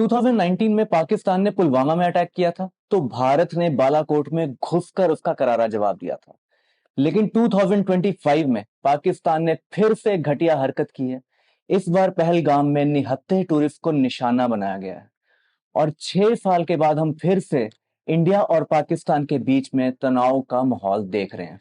2019 में पाकिस्तान ने पुलवामा में अटैक किया था तो भारत ने बालाकोट में घुसकर उसका करारा जवाब दिया था। लेकिन 2025 में पाकिस्तान ने फिर से घटिया हरकत की है। इस बार पहलगाम में निहत्थे टूरिस्ट को निशाना बनाया गया है और 6 साल के बाद हम फिर से इंडिया और पाकिस्तान के बीच में तनाव का माहौल देख रहे हैं।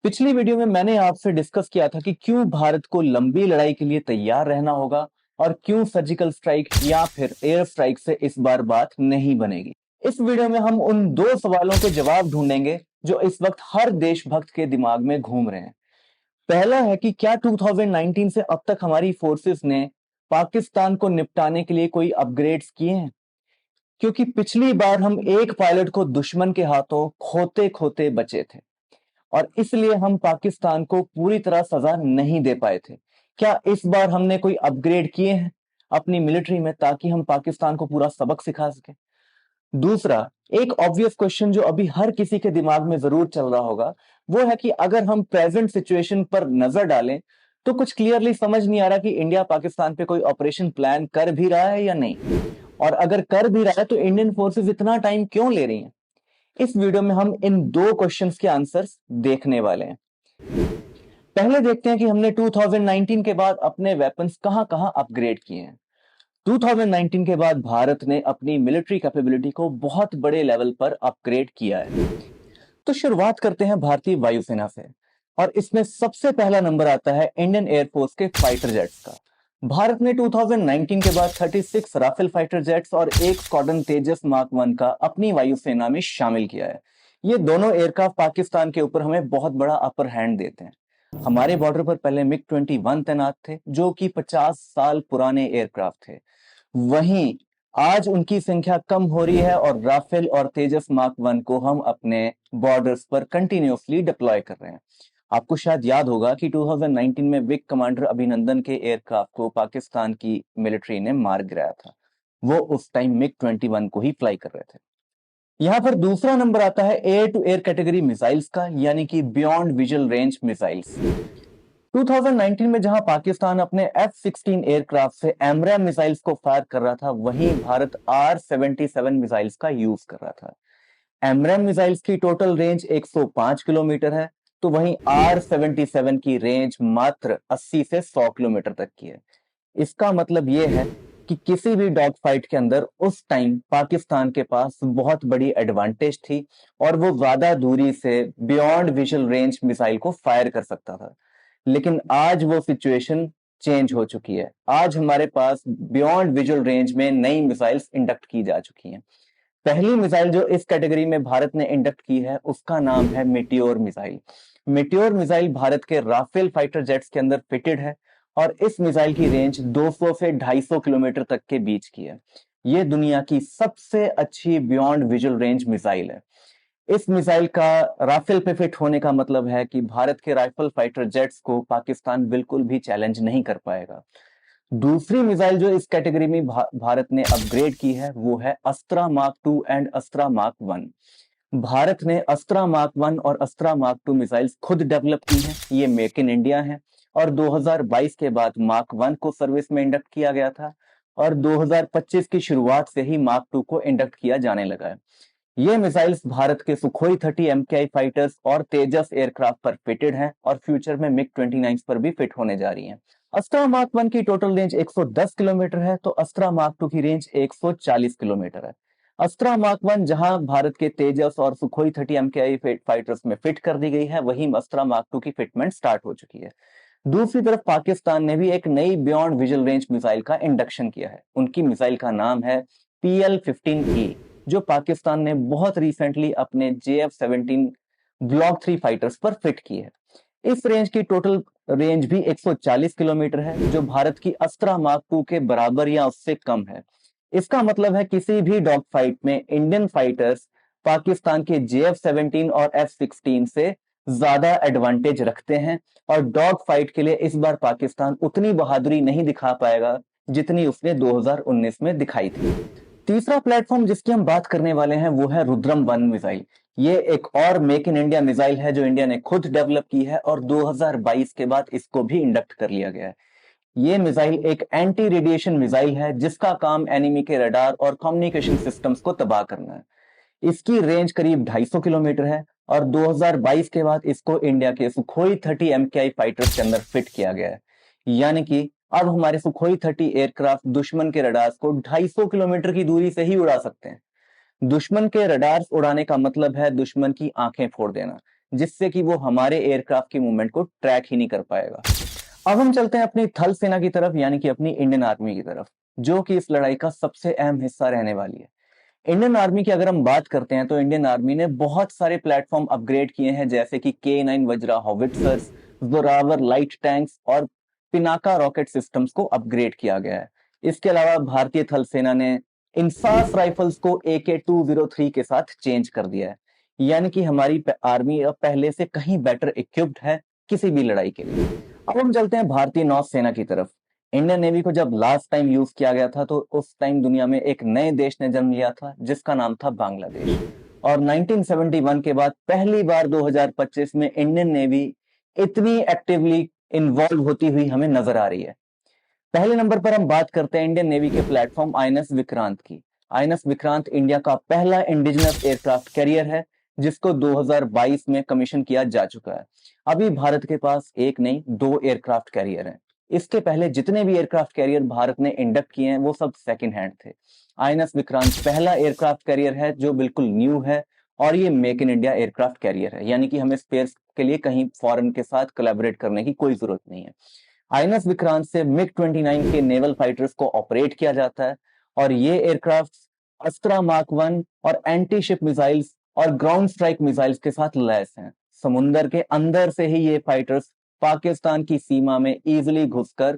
पिछली वीडियो में मैंने आपसे डिस्कस किया था कि क्यों भारत को लंबी लड़ाई के लिए तैयार रहना होगा और क्यों सर्जिकल स्ट्राइक या फिर एयर स्ट्राइक से इस बार बात नहीं बनेगी। इस वीडियो में हम उन दो सवालों के जवाब ढूंढेंगे जो इस वक्त हर देशभक्त के दिमाग में घूम रहे हैं। पहला है कि क्या 2019 से अब तक हमारी फोर्सेस ने पाकिस्तान को निपटाने के लिए कोई अपग्रेड्स किए हैं, क्योंकि पिछली बार हम एक पायलट को दुश्मन के हाथों खोते खोते बचे थे और इसलिए हम पाकिस्तान को पूरी तरह सजा नहीं दे पाए थे। क्या इस बार हमने कोई अपग्रेड किए हैं अपनी मिलिट्री में ताकि हम पाकिस्तान को पूरा सबक सिखा सकें? दूसरा, एक ऑब्वियस क्वेश्चन जो अभी हर किसी के दिमाग में जरूर चल रहा होगा, वो है कि अगर हम प्रेजेंट सिचुएशन पर नजर डालें तो कुछ क्लियरली समझ नहीं आ रहा कि इंडिया पाकिस्तान पे कोई ऑपरेशन प्लान कर भी रहा है या नहीं, और अगर कर भी रहा है तो इंडियन फोर्सेस इतना टाइम क्यों ले रही हैं। इस वीडियो में हम इन दो क्वेश्चंस के आंसर्स देखने वाले हैं। पहले देखते हैं कि हमने 2019 के बाद अपने वेपन्स कहां-कहां अपग्रेड किए हैं। 2019 के बाद भारत ने अपनी मिलिट्री कैपेबिलिटी को बहुत बड़े लेवल पर अपग्रेड किया है। तो शुरुआत करते हैं भारतीय वायुसेना से, और इसमें सबसे पहला नंबर आता है इंडियन एयरफोर्स के फाइटर जेट्स का। भारत ने 2019 के बाद 36 राफेल फाइटर जेट्स और एक स्क्वाड्रन तेजस मार्क 1 का अपनी वायुसेना में शामिल किया है। ये दोनों एयरक्राफ्ट पाकिस्तान के ऊपर हमें बहुत बड़ा अपर हैंड देते हैं। हमारे बॉर्डर पर पहले मिग 21 तैनात थे जो कि 50 साल पुराने एयरक्राफ्ट थे। वहीं आज उनकी संख्या कम हो रही है और राफेल और तेजस मार्क 1 को हम अपने बॉर्डर्स पर कंटिन्यूअसली डिप्लॉय कर रहे हैं। आपको शायद याद होगा कि 2019 में विंग कमांडर अभिनंदन के एयरक्राफ्ट को पाकिस्तान की मिलिट्री ने मार गिराया था। वो उस टाइम मिग 21 को ही फ्लाई कर रहे थे। यहाँ पर दूसरा नंबर आता है air to air category missiles का, यानी कि बियॉन्ड विजुअल रेंज मिसाइल्स। 2019 में जहां पाकिस्तान अपने F-16 एयरक्राफ्ट से एमरैम मिसाइल्स को फायर कर रहा था, वहीं भारत R-77 मिसाइल्स का यूज कर रहा था। एमरैम मिसाइल्स की टोटल रेंज 105 किलोमीटर है, तो वहीं R-77 की रेंज मात्र 80 से 100 किलोमीटर तक की है। इसका मतलब यह है कि किसी भी डॉग फाइट के अंदर उस टाइम पाकिस्तान के पास बहुत बड़ी एडवांटेज थी और वो ज्यादा दूरी से बियॉन्ड विजुअल रेंज मिसाइल को फायर कर सकता था। लेकिन आज वो सिचुएशन चेंज हो चुकी है। आज हमारे पास बियॉन्ड विजुअल रेंज में नई मिसाइल्स इंडक्ट की जा चुकी हैं। पहली मिसाइल जो इस कैटेगरी में भारत ने इंडक्ट की है उसका नाम है Meteor missile. Meteor missile Bharat के राफेल फाइटर जेट्स के अंदर फिटेड है और इस मिसाइल की रेंज 200 से 250 किलोमीटर तक के बीच की है। यह दुनिया की सबसे अच्छी बियॉन्ड विजुअल रेंज मिसाइल है। इस मिसाइल का राफेल पे फिट होने का मतलब है कि भारत के राइफल फाइटर जेट्स को पाकिस्तान बिल्कुल भी चैलेंज नहीं कर पाएगा। दूसरी मिसाइल जो इस कैटेगरी में भारत ने अपग्रेड की है वो है अस्त्रा मार्क 2 एंड अस्त्रा मार्क 1। भारत ने अस्त्रा मार्क 1 और अस्त्रा मार्क 2 मिसाइल्स खुद डेवलप की हैं। ये मेक इन इंडिया है और 2022 के बाद मार्क 1 को सर्विस में इंडक्ट किया गया था और 2025 की शुरुआत से ही मार्क 2 को इंडक्ट किया जाने लगा है। ये मिसाइल्स भारत के सुखोई 30 MKI फाइटर्स और तेजस एयरक्राफ्ट पर फिटेड हैं और फ्यूचर में मिग 29 पर भी फिट होने जा रही हैं। अस्त्रा मार्क 1 की टोटल रेंज 110 किलोमीटर है तो अस्त्रा मार्क 2 की रेंज 140 किलोमीटर है। अस्त्रा मार्क 1 जहां भारत के तेजस और सुखोई 30 MKI फाइटर्स में फिट कर दी गई है, वहीं अस्त्रा मार्क 2 की फिटमेंट स्टार्ट हो चुकी है। दूसरी तरफ पाकिस्तान ने भी एक नई बियॉन्ड विजुअल रेंज मिसाइल का इंडक्शन किया है। उनकी मिसाइल का नाम है PL-15E, जो पाकिस्तान ने बहुत रिसेंटली अपने JF-17 ब्लॉक 3 फाइटर्स पर फिट की है। इस रेंज की टोटल रेंज भी 140 किलोमीटर है, जो भारत की अस्त्रा मार्क 2 के बराबर या उससे कम है। इसका मतलब है किसी भी डॉग फाइट में इंडियन फाइटर्स पाकिस्तान के JF-17 और F-16 से ज्यादा एडवांटेज रखते हैं और डॉग फाइट के लिए इस बार पाकिस्तान उतनी बहादुरी नहीं दिखा पाएगा जितनी उसने 2019 में दिखाई थी। तीसरा प्लेटफॉर्म जिसकी हम बात करने वाले हैं वो है रुद्रम 1 मिसाइल। ये एक और मेक इन इंडिया मिसाइल है जो इंडिया ने खुद डेवलप की है और 2022 के बाद इसको भी इंडक्ट कर लिया गया है। ये मिसाइल एक एंटी रेडिएशन मिसाइल है जिसका काम एनिमी के रडार और कम्युनिकेशन सिस्टम्स को तबाह करना है। इसकी रेंज करीब 250 किलोमीटर है और 2022 के बाद इसको इंडिया के सुखोई 30 MKI फाइटर्स के अंदर फिट किया गया है। यानी कि अब हमारे सुखोई 30 एयरक्राफ्ट दुश्मन के रडार्स को 250 किलोमीटर की दूरी से ही उड़ा सकते हैं। दुश्मन के रडार्स उड़ाने का मतलब है दुश्मन की आंखें फोड़ देना, जिससे कि वो हमारे एयरक्राफ्ट की मूवमेंट को ट्रैक ही नहीं कर पाएगा। अब हम चलते हैं अपनी थल सेना की तरफ, यानी कि अपनी इंडियन आर्मी की तरफ, जो कि इस लड़ाई का सबसे अहम हिस्सा रहने वाली है। इंडियन आर्मी की अगर हम बात करते हैं तो इंडियन आर्मी ने बहुत सारे प्लेटफॉर्म अपग्रेड किए हैं, जैसे कि K9 Vajra howitzers, Zorawar light tanks और पिनाका रॉकेट सिस्टम्स को अपग्रेड किया गया है। इसके अलावा भारतीय थल सेना ने इंसास राइफल्स को AK-203 के साथ चेंज कर दिया है। यानी कि हमारी आर्मी अब पहले से कहीं बेटर इक्विप्ड है किसी भी लड़ाई के लिए। अब हम चलते हैं भारतीय नौसेना की तरफ। इंडियन नेवी को जब लास्ट टाइम यूज किया गया था तो उस टाइम दुनिया में एक नए देश ने जन्म लिया था जिसका नाम था बांग्लादेश। और 1971 के बाद पहली बार 2025 में इंडियन नेवी इतनी एक्टिवली इन्वॉल्व होती हुई हमें नजर आ रही है। पहले नंबर पर हम बात करते हैं इंडियन नेवी के प्लेटफॉर्म INS विक्रांत की। INS विक्रांत इंडिया का पहला इंडिजिनस एयरक्राफ्ट कैरियर है जिसको 2022 में कमीशन किया जा चुका है। अभी भारत के पास एक नहीं 2 एयरक्राफ्ट कैरियर हैं। इसके पहले जितने भी एयरक्राफ्ट कैरियर भारत ने इंडक्ट किए हैं वो सब सेकंड हैंड थे। INS विक्रांत पहला एयरक्राफ्ट कैरियर है जो बिल्कुल न्यू है और ये make in India aircraft carrier है, यानी कि हमें स्पेस के लिए कहीं फॉरेन के साथ कोलैबोरेट करने की कोई जरूरत नहीं है। INS विक्रांत से MiG-29 के नेवल फाइटर्स को ऑपरेट किया जाता है और ये एयरक्राफ्ट अस्त्रा मार्क 1 और एंटी शिप मिसाइल्स और ग्राउंड स्ट्राइक मिसाइल्स के साथ लैस हैं। समुंदर के अंदर से ही ये फाइटर्स पाकिस्तान की सीमा में इजीली घुसकर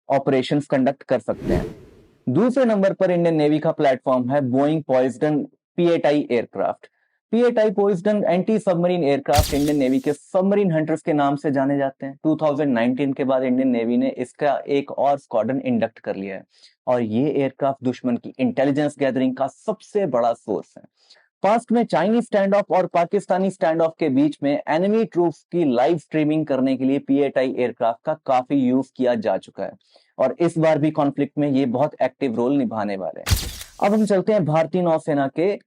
ऑपरेशंस कंडक्ट कर सकते हैं। दूसरे नंबर पर इंडियन नेवी का प्लेटफॉर्म है Boeing Poseidon PATI aircraft. PATI Poseidon anti submarine aircraft Indian navy के सबमरीन हंटर्स के नाम से जाने जाते हैं। 2019 के बाद इंडियन नेवी ने इसका एक और स्क्वाड्रन इंडक्ट कर लिया है और ये एयरक्राफ्ट दुश्मन की इंटेलिजेंस गैदरिंग का सबसे बड़ा सोर्स है। पास्ट में चाइनीज स्टैंड ऑफ और पाकिस्तानी स्टैंड ऑफ के बीच में एनिमी ट्रूप्स की लाइव स्ट्रीमिंग करने के लिए PATI एयरक्राफ्ट का काफी यूज किया जा चुका है और इस बार भी कॉन्फ्लिक्ट में ये बहुत एक्टिव रोल निभाने वाले हैं। अब हम चलते हैं भारतीय नौसेना के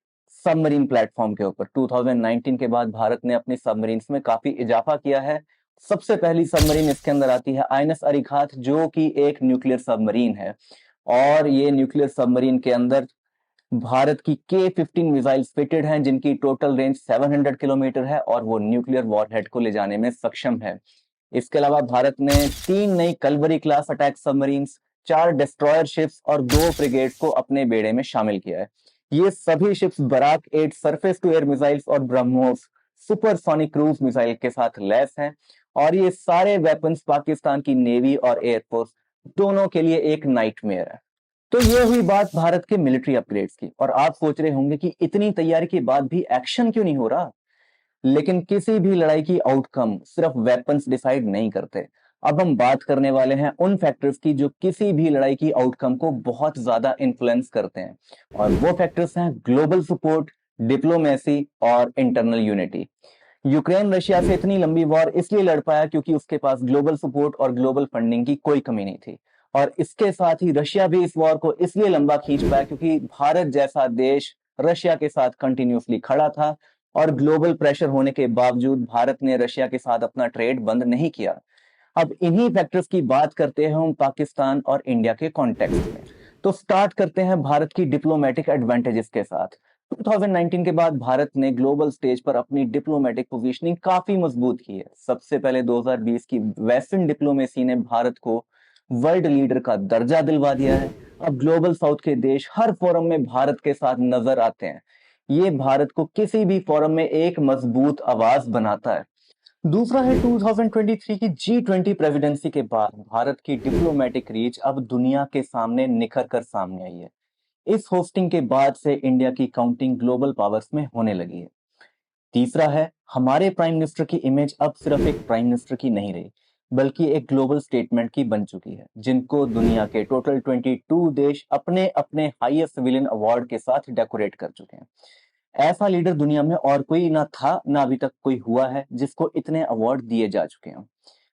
सबमरीन प्लेटफॉर्म के ऊपर। 2019 के बाद भारत ने अपनी सबमरीन्स में काफी इजाफा किया है। सबसे पहली सबमरीन इसके अंदर आती है INS अरिघात, जो कि एक न्यूक्लियर सबमरीन है और ये न्यूक्लियर सबमरीन के अंदर भारत की K-15 मिसाइल्स फिटेड हैं जिनकी टोटल रेंज 700 किलोमीटर है और वो न्यूक्लियर वॉरहेड को ले जाने में सक्षम है। इसके अलावा भारत ने 3 नई Kalvari class attack submarines, 4 destroyer ships और 2 फ्रिगेट्स को अपने बेड़े में शामिल किया है। ये सभी ships Barak 8 surface to air missiles और ब्रह्मोस सुपरसोनिक क्रूज मिसाइल के साथ लैस हैं और ये सारे वेपन्स पाकिस्तान की नेवी और एयरफोर्स दोनों के लिए एक नाइटमेयर है। तो ये हुई बात भारत के मिलिट्री अपग्रेड्स की और आप सोच रहे होंगे कि इतनी तैयारी के बाद भी एक्शन क्यों नहीं हो रहा। लेकिन किसी भी लड़ाई की आउटकम सिर्फ वेपन्स डिसाइड नहीं करते। अब हम बात करने वाले हैं उन फैक्टर्स की जो किसी भी लड़ाई की आउटकम को बहुत ज्यादा इन्फ्लुएंस करते हैं और वो फैक्टर्स हैं ग्लोबल सपोर्ट, डिप्लोमेसी और इंटरनल यूनिटी। यूक्रेन रशिया से इतनी लंबी वॉर इसलिए लड़ पाया क्योंकि उसके पास ग्लोबल सपोर्ट और ग्लोबल फंडिंग की कोई कमी नहीं थी और इसके साथ ही रशिया भी इस वॉर को इसलिए लंबा खींच पाया क्योंकि भारत जैसा देश रशिया के साथ कंटिन्यूसली खड़ा था और ग्लोबल प्रेशर होने के बावजूद भारत ने रशिया के साथ अपना ट्रेड बंद नहीं किया। अब इन्हीं फैक्टर्स की बात करते हैं हम पाकिस्तान और इंडिया के कॉन्टेक्स्ट में। तो स्टार्ट करते हैं भारत की डिप्लोमेटिक एडवांटेजेस के साथ। 2019 के बाद भारत ने ग्लोबल स्टेज पर अपनी डिप्लोमेटिक पोजीशनिंग काफी मजबूत की है। सबसे पहले 2020 की वेस्टर्न डिप्लोमेसी ने भारत को वर्ल्ड लीडर का दर्जा दिलवा दिया है। अब ग्लोबल साउथ के देश हर फोरम में भारत के साथ नजर आते हैं। ये भारत को किसी भी फोरम में एक मजबूत आवाज बनाता है। दूसरा है 2023 की G20 प्रेसिडेंसी के बाद भारत की डिप्लोमेटिक रीच अब दुनिया के सामने निखर कर सामने आई है। इस होस्टिंग के बाद से इंडिया की काउंटिंग ग्लोबल पावर्स में होने लगी है। तीसरा है हमारे प्राइम मिनिस्टर की इमेज अब सिर्फ एक प्राइम मिनिस्टर की नहीं रही बल्कि एक ग्लोबल स्टेटमेंट की बन चुकी है, जिनको दुनिया के टोटल 22 देश अपने अपने हाईएस्ट सिविलियन अवार्ड के साथ डेकोरेट कर चुके हैं। ऐसा लीडर दुनिया में और कोई ना था ना अभी तक कोई हुआ है जिसको इतने अवार्ड दिए जा चुके हैं।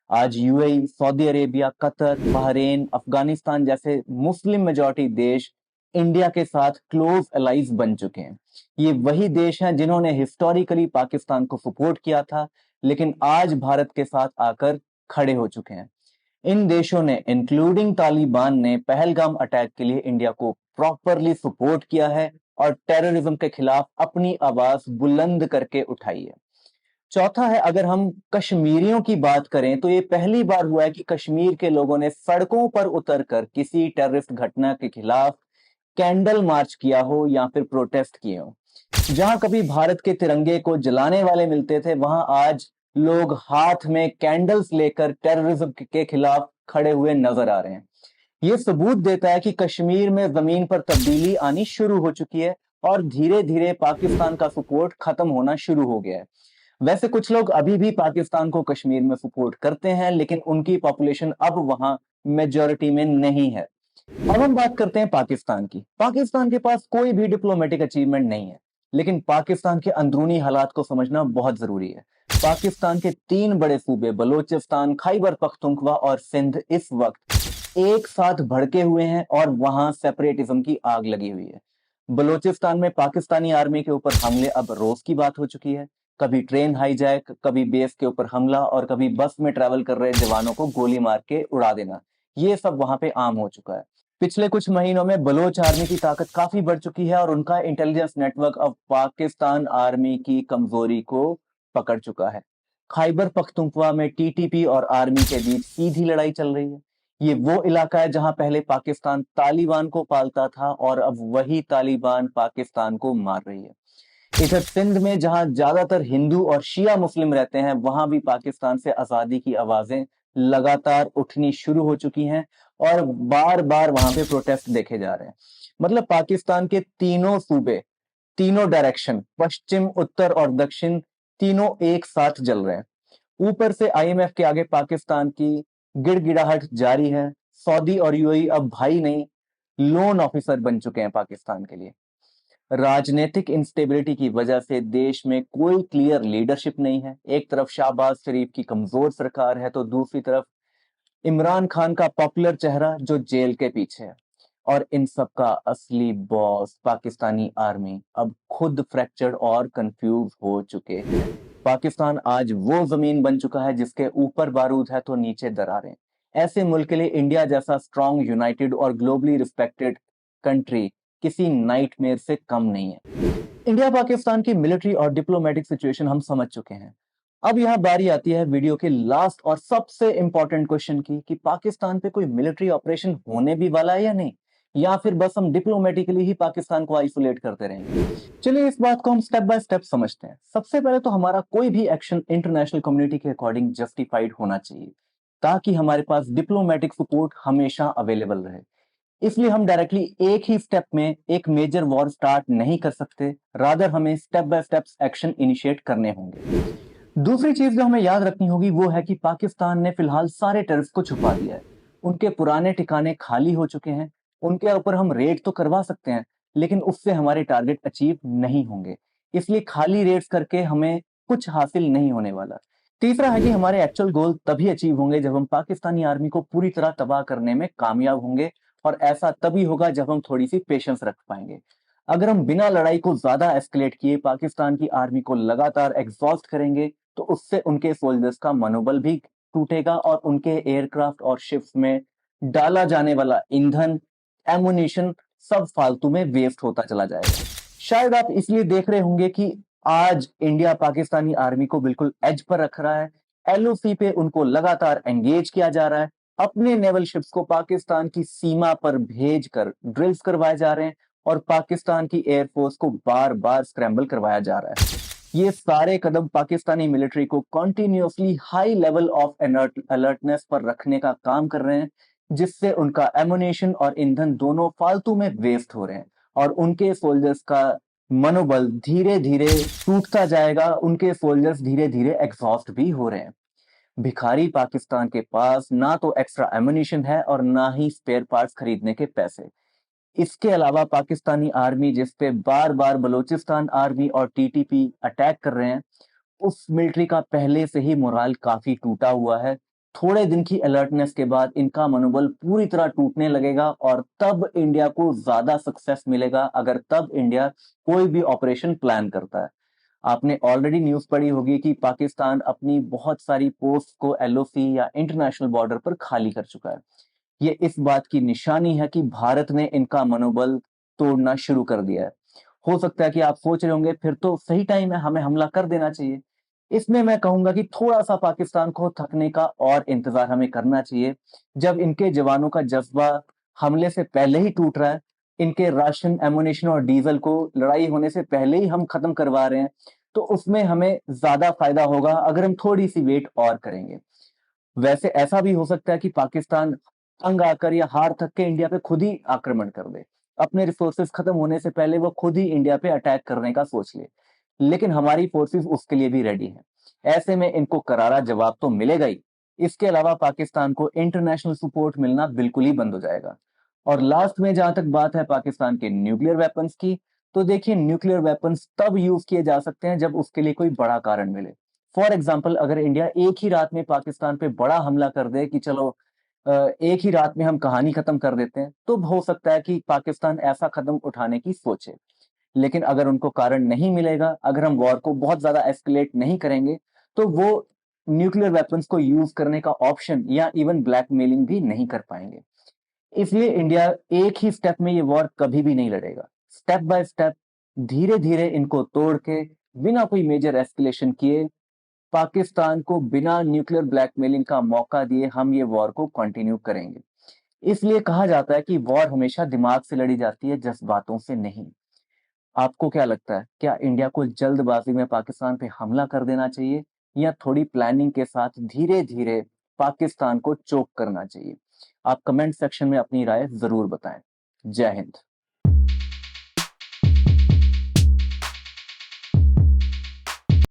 आज UAE, Saudi Arabia, Qatar, Bahrain, Afghanistan जैसे मुस्लिम मेजॉरिटी देश इंडिया के साथ क्लोज अलाइज बन चुके हैं। ये वही देश हैं जिन्होंने हिस्टोरिकली पाकिस्तान को सपोर्ट किया था, लेकिन आज भारत के साथ आकर खड़े हो चुके हैं। इन देशों ने इंक्लूडिंग तालिबान ने पहलगाम अटैक के लिए इंडिया को प्रॉपरली सपोर्ट किया है और टेररिज्म के खिलाफ अपनी आवाज बुलंद करके उठाई है। चौथा है, अगर हम कश्मीरियों की बात करें तो ये पहली बार हुआ है कि कश्मीर के लोगों ने सड़कों पर उतरकर किसी टेररिस्ट घटना के खिलाफ कैंडल मार्च किया हो या फिर प्रोटेस्ट किए हो। जहां कभी भारत के तिरंगे को जलाने वाले मिलते थे, वहां आज लोग हाथ में कैंडल्स लेकर टेररिज्म के खिलाफ खड़े हुए नजर आ रहे हैं। ये सबूत देता है कि कश्मीर में जमीन पर तब्दीली आनी शुरू हो चुकी है और धीरे धीरे पाकिस्तान का सपोर्ट खत्म होना शुरू हो गया है। वैसे कुछ लोग अभी भी पाकिस्तान को कश्मीर में सपोर्ट करते हैं, लेकिन उनकी पॉपुलेशन अब वहां मेजॉरिटी में नहीं है। अब हम बात करते हैं पाकिस्तान की। पाकिस्तान के पास कोई भी डिप्लोमेटिक अचीवमेंट नहीं है, लेकिन पाकिस्तान के अंदरूनी हालात को समझना बहुत जरूरी है। पाकिस्तान के 3 बड़े सूबे बलूचिस्तान, खैबर पख्तूनख्वा और सिंध इस वक्त एक साथ भड़के हुए हैं और वहां सेपरेटिज्म की आग लगी हुई है। बलूचिस्तान में पाकिस्तानी आर्मी के ऊपर हमले अब रोज की बात हो चुकी है। कभी ट्रेन हाईजैक, कभी बेस के ऊपर हमला और कभी बस में ट्रैवल कर रहे जवानों को गोली मार के उड़ा देना, ये सब वहां पे आम हो चुका है। पिछले कुछ महीनों में बलोच आर्मी की ताकत काफी बढ़ चुकी है और उनका इंटेलिजेंस नेटवर्क अब पाकिस्तान आर्मी की कमजोरी को पकड़ चुका है। खैबर पख्तूनख्वा में टीटीपी और आर्मी के बीच सीधी लड़ाई चल रही है। ये वो इलाका है जहां पहले पाकिस्तान तालिबान को पालता था और अब वही तालिबान पाकिस्तान को मार रही है। इधर सिंध में जहां ज्यादातर हिंदू और शिया मुस्लिम रहते हैं, वहां भी पाकिस्तान से आजादी की आवाजें लगातार उठनी शुरू हो चुकी हैं और बार बार वहां पे प्रोटेस्ट देखे जा रहे हैं। मतलब पाकिस्तान के तीनों सूबे, तीनों डायरेक्शन, पश्चिम, उत्तर और दक्षिण, तीनों एक साथ जल रहे हैं। ऊपर से आईएमएफ के आगे पाकिस्तान की गिड़गिड़ाहट जारी है। सऊदी और यूएई अब भाई नहीं, लोन ऑफिसर बन चुके हैं पाकिस्तान के लिए। राजनीतिक इंस्टेबिलिटी की वजह से देश में कोई क्लियर लीडरशिप नहीं है। एक तरफ शाहबाज शरीफ की कमजोर सरकार है, तो दूसरी तरफ इमरान खान का पॉपुलर चेहरा जो जेल के पीछे है। और इन सब का असली बॉस पाकिस्तानी आर्मी अब खुद फ्रैक्चर्ड और कंफ्यूज हो चुके हैं। पाकिस्तान आज वो जमीन बन चुका है जिसके ऊपर बारूद है तो नीचे दरारें। ऐसे मुल्क के लिए इंडिया जैसा स्ट्रॉन्ग, यूनाइटेड और ग्लोबली रिस्पेक्टेड कंट्री किसी नाइटमेयर से कम नहीं है। इंडिया पाकिस्तान की मिलिट्री और डिप्लोमेटिक सिचुएशन हम समझ चुके हैं। अब यहाँ बारी आती है वीडियो के लास्ट और सबसे इंपॉर्टेंट क्वेश्चन की कि पाकिस्तान पे कोई मिलिट्री ऑपरेशन होने भी वाला है या नहीं, या फिर बस हम डिप्लोमेटिकली ही पाकिस्तान को आइसोलेट करते रहेंगे। चलिए इस बात को हम स्टेप बाय स्टेप समझते हैं। सबसे पहले तो हमारा कोई भी एक्शन इंटरनेशनल कम्युनिटी के अकॉर्डिंग जस्टिफाइड होना चाहिए, ताकि हमारे पास डिप्लोमेटिक सपोर्ट हमेशा अवेलेबल रहे। इसलिए हम डायरेक्टली एक ही स्टेप में एक मेजर वॉर स्टार्ट नहीं कर सकते, रादर हमें step by step action initiate करने होंगे। दूसरी चीज जो हमें याद रखनी होगी वो है कि पाकिस्तान ने फिलहाल सारे टेररिस्ट को छुपा दिया है। उनके पुराने ठिकाने खाली हो चुके हैं। उनके ऊपर हम रेड तो करवा सकते हैं, लेकिन उससे हमारे टारगेट अचीव नहीं होंगे। इसलिए खाली रेड्स करके हमें कुछ हासिल नहीं होने वाला। तीसरा है कि हमारे एक्चुअल गोल तभी अचीव होंगे जब हम पाकिस्तानी आर्मी को पूरी तरह तबाह करने में कामयाब होंगे, और ऐसा तभी होगा जब हम थोड़ी सी पेशेंस रख पाएंगे। अगर हम बिना लड़ाई को ज्यादा एस्केलेट किए पाकिस्तान की आर्मी को लगातार एग्जॉस्ट करेंगे, तो उससे उनके सोल्जर्स का मनोबल भी टूटेगा और उनके एयरक्राफ्ट और शिप्स में डाला जाने वाला ईंधन, एमुनिशन सब फालतू में वेस्ट होता चला जाएगा। शायद आप इसलिए देख रहे होंगे कि आज इंडिया पाकिस्तानी आर्मी को बिल्कुल एज पर रख रहा है। एलओसी पे उनको लगातार एंगेज किया जा रहा है। अपने नेवल शिप्स को पाकिस्तान की सीमा पर भेजकर ड्रिल्स करवाए जा रहे हैं और पाकिस्तान की एयरफोर्स को बार बार स्क्रैम्बल करवाया जा रहा है। ये सारे कदम पाकिस्तानी मिलिट्री को continuously high level of alertness पर रखने का काम कर रहे हैं, जिससे उनका एमुनेशन और ईंधन दोनों फालतू में वेस्ट हो रहे हैं और उनके सोल्जर्स का मनोबल धीरे धीरे टूटता जाएगा। उनके सोल्जर्स धीरे धीरे एग्जॉस्ट भी हो रहे हैं। भिखारी पाकिस्तान के पास ना तो एक्स्ट्रा एमुनिशन है और ना ही स्पेयर पार्ट्स खरीदने के पैसे। इसके अलावा पाकिस्तानी आर्मी जिस पे बार बार बलूचिस्तान आर्मी और टीटीपी अटैक कर रहे हैं, उस मिलिट्री का पहले से ही मोराल काफी टूटा हुआ है, थोड़े दिन की अलर्टनेस के बाद इनका मनोबल पूरी तरह टूटने लगेगा और तब इंडिया को ज्यादा सक्सेस मिलेगा, अगर तब इंडिया कोई भी ऑपरेशन प्लान करता है। आपने ऑलरेडी न्यूज पढ़ी होगी कि पाकिस्तान अपनी बहुत सारी पोस्ट को एलओसी या इंटरनेशनल बॉर्डर पर खाली कर चुका है। ये इस बात की निशानी है कि भारत ने इनका मनोबल तोड़ना शुरू कर दिया है। हो सकता है कि आप सोच रहे होंगे फिर तो सही टाइम है, हमें हमला कर देना चाहिए। इसमें मैं कहूंगा कि थोड़ा सा पाकिस्तान को थकने का और इंतजार हमें करना चाहिए। जब इनके जवानों का जज्बा हमले से पहले ही टूट रहा है, इनके राशन, एमुनेशन और डीजल को लड़ाई होने से पहले ही हम खत्म करवा रहे हैं, तो उसमें हमें ज्यादा फायदा होगा अगर हम थोड़ी सी वेट और करेंगे। वैसे ऐसा भी हो सकता है कि पाकिस्तान तंग आकर या हार थक के इंडिया पे खुद ही आक्रमण कर दे। अपने रिसोर्सेज खत्म होने से पहले वो खुद ही इंडिया पे अटैक करने का सोच ले। लेकिन हमारी फोर्सेस उसके लिए भी रेडी हैं। ऐसे में इनको करारा जवाब तो मिलेगा ही। इसके अलावा पाकिस्तान को इंटरनेशनल सपोर्ट मिलना बिल्कुल ही बंद हो जाएगा। और लास्ट में जहां तक बात है पाकिस्तान के न्यूक्लियर वेपन्स की, तो देखिए न्यूक्लियर वेपन्स तब यूज किए जा सकते हैं जब उसके लिए कोई बड़ा कारण मिले। फॉर एग्जाम्पल, अगर इंडिया एक ही रात में पाकिस्तान पे बड़ा हमला कर दे कि चलो एक ही रात में हम कहानी खत्म कर देते हैं, तो हो सकता है कि पाकिस्तान ऐसा कदम उठाने की सोचे। लेकिन अगर उनको कारण नहीं मिलेगा, अगर हम वॉर को बहुत ज्यादा एस्केलेट नहीं करेंगे, तो वो न्यूक्लियर वेपन्स को यूज करने का ऑप्शन या इवन ब्लैकमेलिंग भी नहीं कर पाएंगे। इसलिए इंडिया एक ही स्टेप में ये वॉर कभी भी नहीं लड़ेगा। स्टेप बाय स्टेप, धीरे धीरे इनको तोड़ के, बिना कोई मेजर एस्केलेशन किए, पाकिस्तान को बिना न्यूक्लियर ब्लैकमेलिंग का मौका दिए हम ये वॉर को कंटिन्यू करेंगे। इसलिए कहा जाता है कि वॉर हमेशा दिमाग से लड़ी जाती है, जज्बातों से नहीं। आपको क्या लगता है, क्या इंडिया को जल्दबाजी में पाकिस्तान पे हमला कर देना चाहिए या थोड़ी प्लानिंग के साथ धीरे धीरे पाकिस्तान को चोक करना चाहिए? आप कमेंट सेक्शन में अपनी राय जरूर बताएं। जय हिंद।